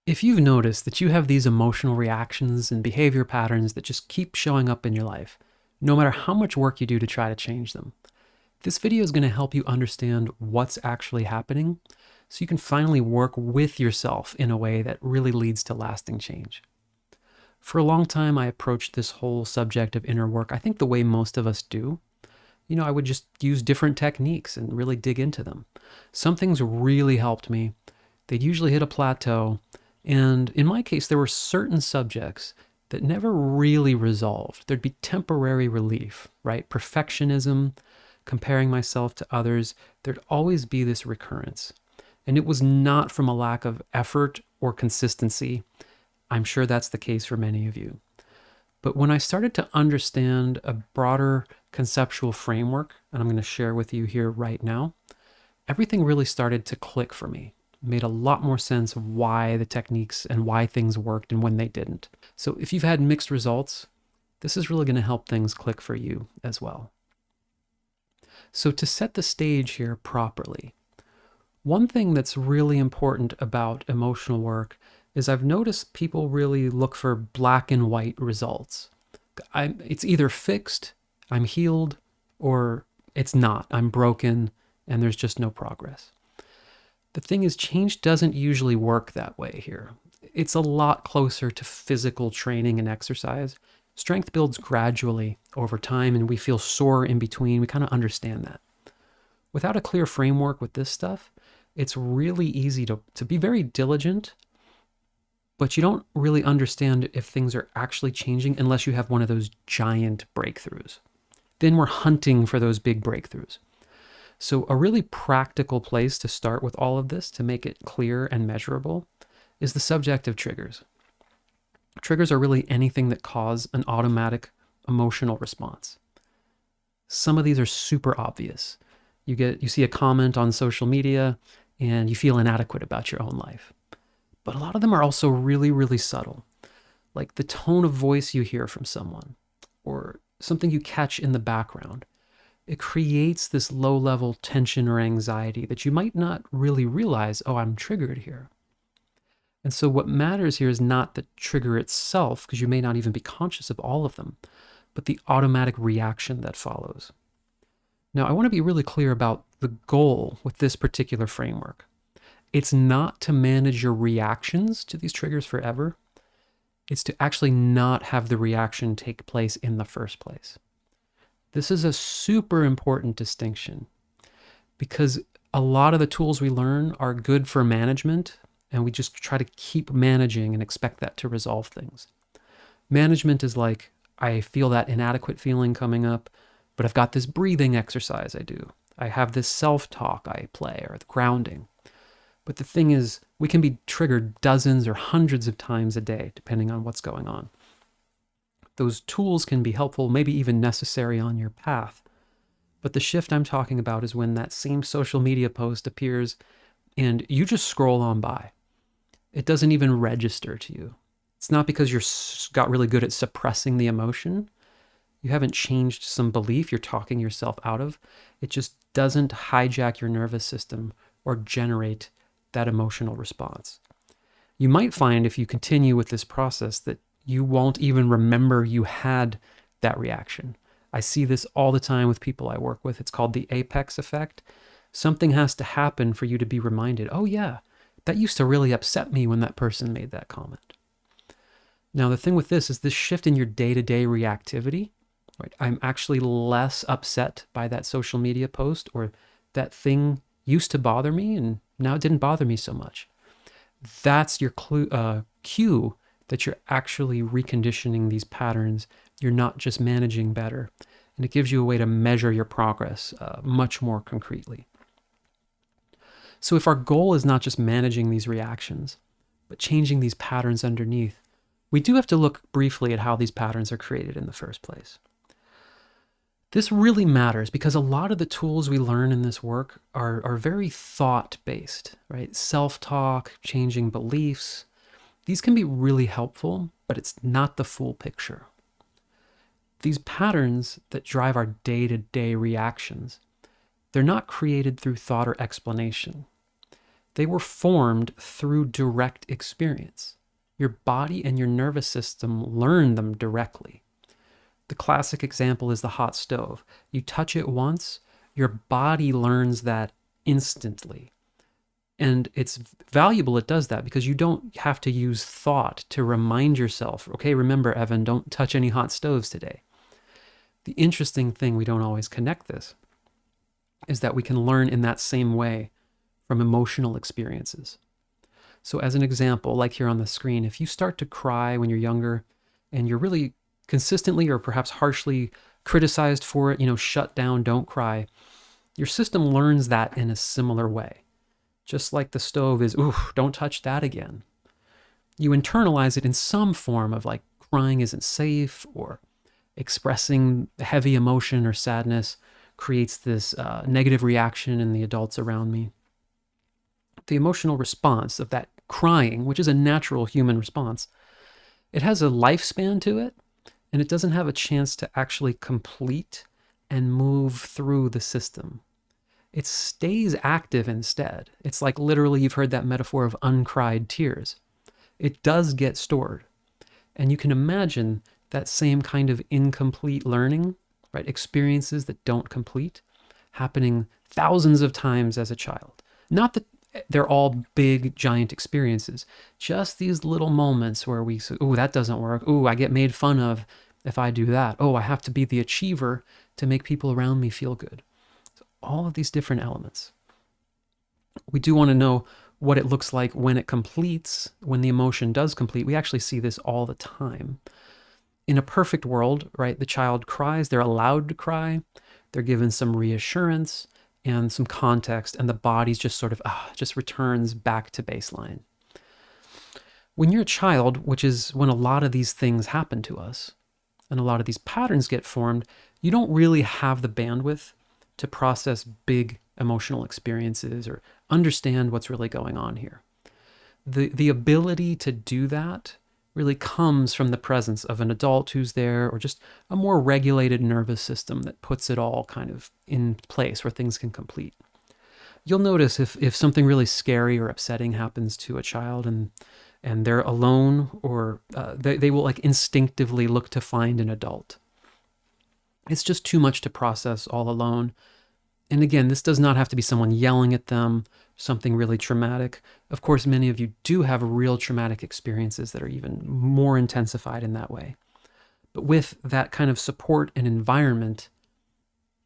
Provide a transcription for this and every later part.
If you've noticed that you have these emotional reactions and behavior patterns that just keep showing up in your life, no matter how much work you do to try to change them, this video is going to help you understand what's actually happening so you can finally work with yourself in a way that really leads to lasting change. For a long time, I approached this whole subject of inner work, I think the way most of us do. I would just use different techniques and really dig into them. Some things really helped me. They'd usually hit a plateau. And in my case, there were certain subjects that never really resolved. There'd be temporary relief, right? Perfectionism, comparing myself to others, there'd always be this recurrence. And it was not from a lack of effort or consistency. I'm sure that's the case for many of you. But when I started to understand a broader conceptual framework, and I'm going to share with you here right now, everything really started to click for me. It made a lot more sense of why the techniques and why things worked and when they didn't. So if you've had mixed results, this is really going to help things click for you as well. So to set the stage here properly, one thing that's really important about emotional work is I've noticed people really look for black and white results. It's either fixed, I'm healed, or it's not, I'm broken, and there's just no progress. The thing is, change doesn't usually work that way here. It's a lot closer to physical training and exercise. Strength builds gradually over time, and we feel sore in between. We kind of understand that. Without a clear framework with this stuff, it's really easy to be very diligent, but you don't really understand if things are actually changing unless you have one of those giant breakthroughs. Then we're hunting for those big breakthroughs. So a really practical place to start with all of this to make it clear and measurable is the subject of triggers. Triggers are really anything that cause an automatic emotional response. Some of these are super obvious. You see a comment on social media and you feel inadequate about your own life. But a lot of them are also really, really subtle, like the tone of voice you hear from someone or something you catch in the background. It creates this low-level tension or anxiety that you might not really realize, oh, I'm triggered here. And so what matters here is not the trigger itself, because you may not even be conscious of all of them, but the automatic reaction that follows. Now, I want to be really clear about the goal with this particular framework. It's not to manage your reactions to these triggers forever. It's to actually not have the reaction take place in the first place. This is a super important distinction because a lot of the tools we learn are good for management, and we just try to keep managing and expect that to resolve things. Management is like, I feel that inadequate feeling coming up, but I've got this breathing exercise I do. I have this self-talk I play, or the grounding. But the thing is, we can be triggered dozens or hundreds of times a day, depending on what's going on. Those tools can be helpful, maybe even necessary on your path. But the shift I'm talking about is when that same social media post appears and you just scroll on by. It doesn't even register to you. It's not because you're got really good at suppressing the emotion. You haven't changed some belief you're talking yourself out of. It just doesn't hijack your nervous system or generate that emotional response. You might find if you continue with this process that you won't even remember you had that reaction. I see this all the time with people I work with. It's called the apex effect. Something has to happen for you to be reminded, oh yeah, that used to really upset me when that person made that comment. Now, the thing with this is this shift in your day-to-day reactivity, right? I'm actually less upset by that social media post, or that thing used to bother me and now it didn't bother me so much. That's your cue that you're actually reconditioning these patterns. You're not just managing better. And it gives you a way to measure your progress much more concretely. So if our goal is not just managing these reactions, but changing these patterns underneath, we do have to look briefly at how these patterns are created in the first place. This really matters because a lot of the tools we learn in this work are very thought-based, right? Self-talk, changing beliefs. These can be really helpful, but it's not the full picture. These patterns that drive our day-to-day reactions, they're not created through thought or explanation. They were formed through direct experience. Your body and your nervous system learn them directly. The classic example is the hot stove. You touch it once, your body learns that instantly. And it's valuable it does that because you don't have to use thought to remind yourself, okay, remember, Evan, don't touch any hot stoves today. The interesting thing, we don't always connect this, is that we can learn in that same way from emotional experiences. So as an example, like here on the screen, if you start to cry when you're younger and you're really consistently or perhaps harshly criticized for it, shut down, don't cry, your system learns that in a similar way. Just like the stove is, ooh, don't touch that again. You internalize it in some form of like crying isn't safe, or expressing heavy emotion or sadness creates this negative reaction in the adults around me. The emotional response of that crying, which is a natural human response, it has a lifespan to it, and it doesn't have a chance to actually complete and move through the system. It stays active instead. It's like literally, you've heard that metaphor of uncried tears. It does get stored. And you can imagine that same kind of incomplete learning, right? Experiences that don't complete, happening thousands of times as a child. Not that they're all big, giant experiences, just these little moments where we say, oh, that doesn't work. Oh, I get made fun of if I do that. Oh, I have to be the achiever to make people around me feel good. All of these different elements. We do want to know what it looks like when it completes, when the emotion does complete. We actually see this all the time. In a perfect world, right, the child cries, they're allowed to cry, they're given some reassurance and some context, and the body's just sort of, just returns back to baseline. When you're a child, which is when a lot of these things happen to us, and a lot of these patterns get formed, you don't really have the bandwidth to process big emotional experiences or understand what's really going on here. The ability to do that really comes from the presence of an adult who's there, or just a more regulated nervous system that puts it all kind of in place where things can complete. You'll notice if something really scary or upsetting happens to a child and they're alone, or they will like instinctively look to find an adult. It's just too much to process all alone. And again, this does not have to be someone yelling at them, something really traumatic. Of course, many of you do have real traumatic experiences that are even more intensified in that way. But with that kind of support and environment,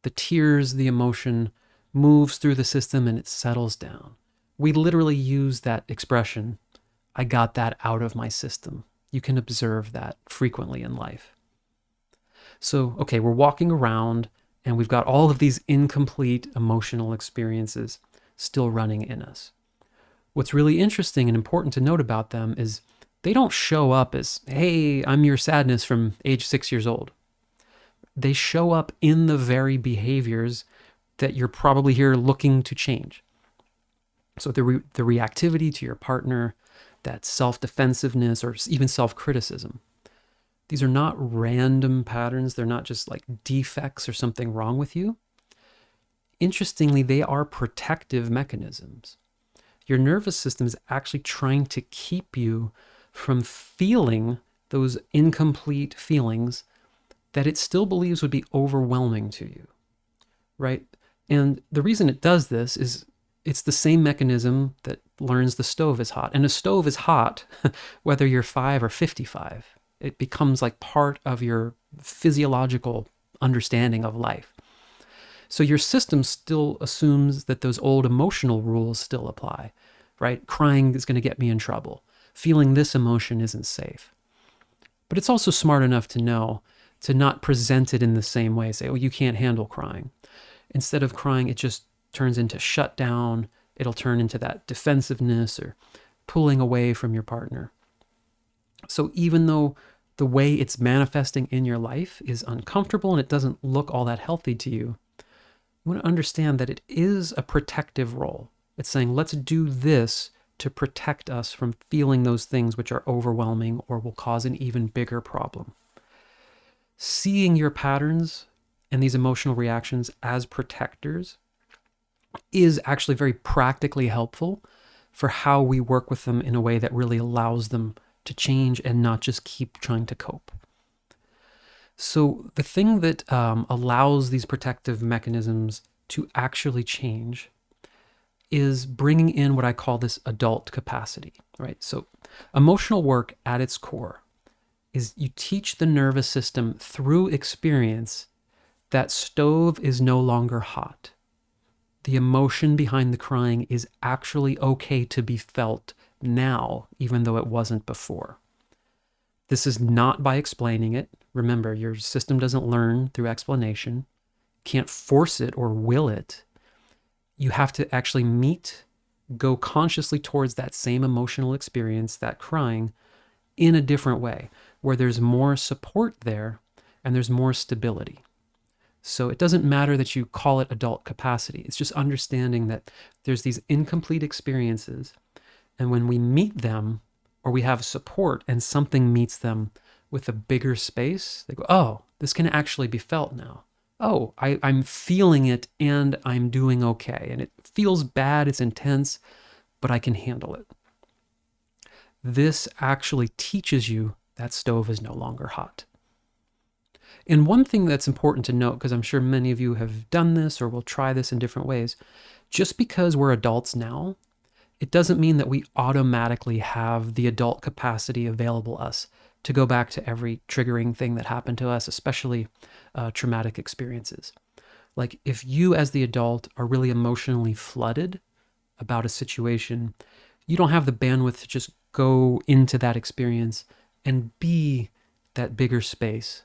the tears, the emotion moves through the system and it settles down. We literally use that expression, I got that out of my system. You can observe that frequently in life. So, okay, we're walking around and we've got all of these incomplete emotional experiences still running in us. What's really interesting and important to note about them is they don't show up as, hey, I'm your sadness from age 6 years old. They show up in the very behaviors that you're probably here looking to change. So the reactivity to your partner, that self-defensiveness or even self-criticism. These are not random patterns. They're not just like defects or something wrong with you. Interestingly, they are protective mechanisms. Your nervous system is actually trying to keep you from feeling those incomplete feelings that it still believes would be overwhelming to you, right? And the reason it does this is it's the same mechanism that learns the stove is hot. And a stove is hot whether you're 5 or 55. It becomes like part of your physiological understanding of life. So your system still assumes that those old emotional rules still apply, right? Crying is going to get me in trouble. Feeling this emotion isn't safe. But it's also smart enough to know to not present it in the same way. Say, oh, you can't handle crying. Instead of crying, it just turns into shutdown. It'll turn into that defensiveness or pulling away from your partner. So even though the way it's manifesting in your life is uncomfortable and it doesn't look all that healthy to you, you want to understand that it is a protective role. It's saying, let's do this to protect us from feeling those things which are overwhelming or will cause an even bigger problem. Seeing your patterns and these emotional reactions as protectors is actually very practically helpful for how we work with them in a way that really allows them to change and not just keep trying to cope. So the thing that allows these protective mechanisms to actually change is bringing in what I call this adult capacity, right? So emotional work at its core is you teach the nervous system through experience that stove is no longer hot. The emotion behind the crying is actually okay to be felt now, even though it wasn't before. This is not by explaining it. Remember, your system doesn't learn through explanation, can't force it or will it. You have to actually go consciously towards that same emotional experience, that crying, in a different way, where there's more support there and there's more stability. So it doesn't matter that you call it adult capacity. It's just understanding that there's these incomplete experiences, and when we meet them or we have support and something meets them with a bigger space, they go, oh, this can actually be felt now. Oh, I'm feeling it and I'm doing okay. And it feels bad, it's intense, but I can handle it. This actually teaches you that stove is no longer hot. And one thing that's important to note, because I'm sure many of you have done this or will try this in different ways, just because we're adults now, it doesn't mean that we automatically have the adult capacity available us to go back to every triggering thing that happened to us, especially traumatic experiences. Like if you as the adult are really emotionally flooded about a situation, you don't have the bandwidth to just go into that experience and be that bigger space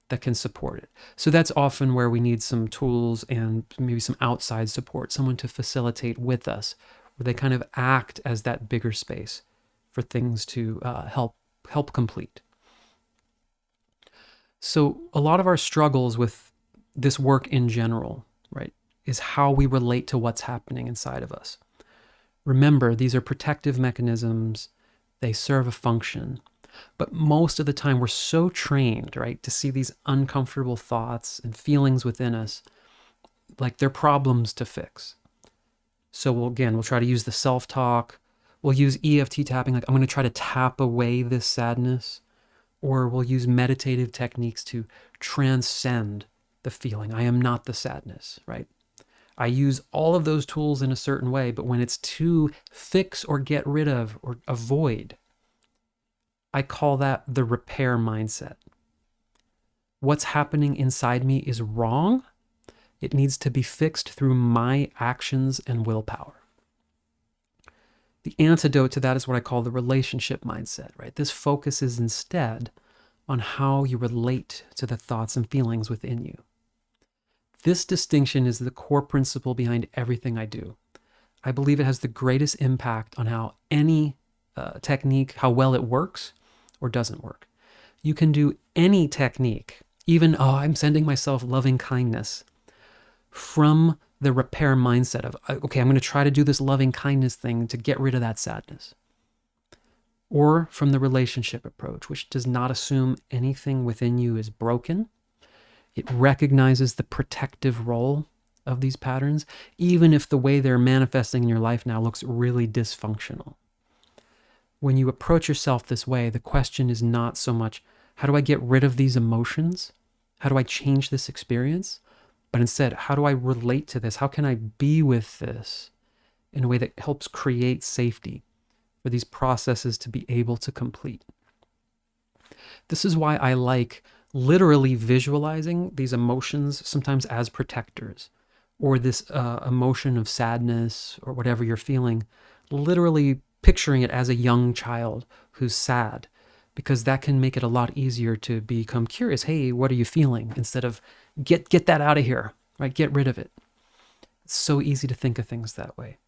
that can support it. So that's often where we need some tools and maybe some outside support, someone to facilitate with us, where they kind of act as that bigger space for things to help complete. So a lot of our struggles with this work in general, right, is how we relate to what's happening inside of us. Remember, these are protective mechanisms. They serve a function. But most of the time we're so trained, right, to see these uncomfortable thoughts and feelings within us like they're problems to fix. So we'll try to use the self-talk. We'll use EFT tapping, like I'm going to try to tap away this sadness. Or we'll use meditative techniques to transcend the feeling. I am not the sadness, right? I use all of those tools in a certain way, but when it's to fix or get rid of or avoid, I call that the repair mindset. What's happening inside me is wrong. It needs to be fixed through my actions and willpower. The antidote to that is what I call the relationship mindset, right? This focuses instead on how you relate to the thoughts and feelings within you. This distinction is the core principle behind everything I do. I believe it has the greatest impact on how any technique, how well it works or doesn't work. You can do any technique, even, I'm sending myself loving kindness, from the repair mindset of, okay, I'm going to try to do this loving kindness thing to get rid of that sadness. Or from the relationship approach, which does not assume anything within you is broken. It recognizes the protective role of these patterns, even if the way they're manifesting in your life now looks really dysfunctional. When you approach yourself this way, the question is not so much, how do I get rid of these emotions? How do I change this experience? But instead, how do I relate to this? How can I be with this in a way that helps create safety for these processes to be able to complete? This is why I like literally visualizing these emotions sometimes as protectors, or this emotion of sadness or whatever you're feeling, literally picturing it as a young child who's sad, because that can make it a lot easier to become curious. Hey, what are you feeling? Instead of get that out of here, right? Get rid of it. It's so easy to think of things that way.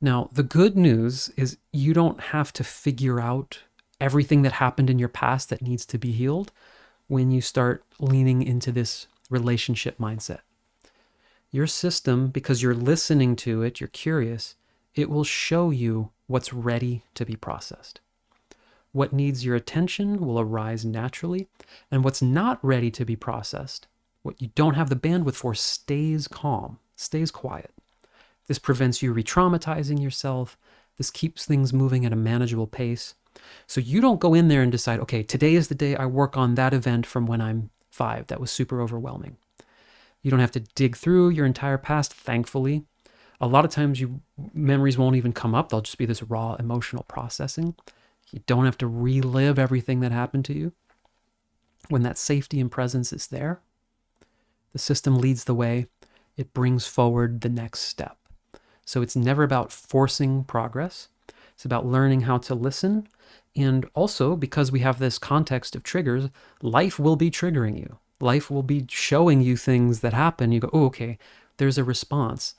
Now, the good news is you don't have to figure out everything that happened in your past that needs to be healed when you start leaning into this relationship mindset. Your system, because you're listening to it, you're curious, it will show you what's ready to be processed. What needs your attention will arise naturally, and what's not ready to be processed, what you don't have the bandwidth for, stays calm, stays quiet. This prevents you re-traumatizing yourself This keeps things moving at a manageable pace. So you don't go in there and decide, okay, today is the day I work on that event from when I'm 5. That was super overwhelming. You don't have to dig through your entire past, thankfully. A lot of times memories won't even come up. They'll just be this raw emotional processing. You don't have to relive everything that happened to you. When that safety and presence is there, the system leads the way. It brings forward the next step. So it's never about forcing progress. It's about learning how to listen. And also, because we have this context of triggers, life will be triggering you. Life will be showing you things that happen. You go, oh, okay, there's a response.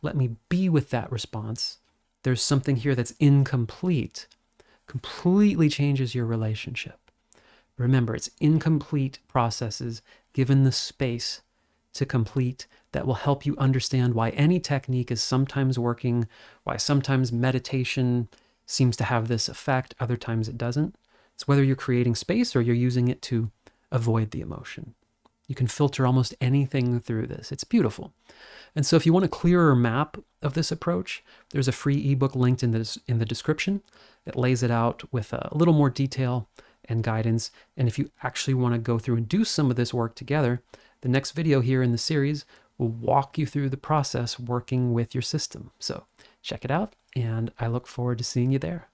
Let me be with that response. There's something here that's incomplete. Completely changes your relationship. Remember, it's incomplete processes given the space to complete that will help you understand why any technique is sometimes working, why sometimes meditation seems to have this effect, other times it doesn't. It's whether you're creating space or you're using it to avoid the emotion. You can filter almost anything through this. It's beautiful. And so if you want a clearer map of this approach, there's a free ebook linked in the description. It lays it out with a little more detail and guidance. And if you actually want to go through and do some of this work together, the next video here in the series will walk you through the process working with your system. So check it out, and I look forward to seeing you there.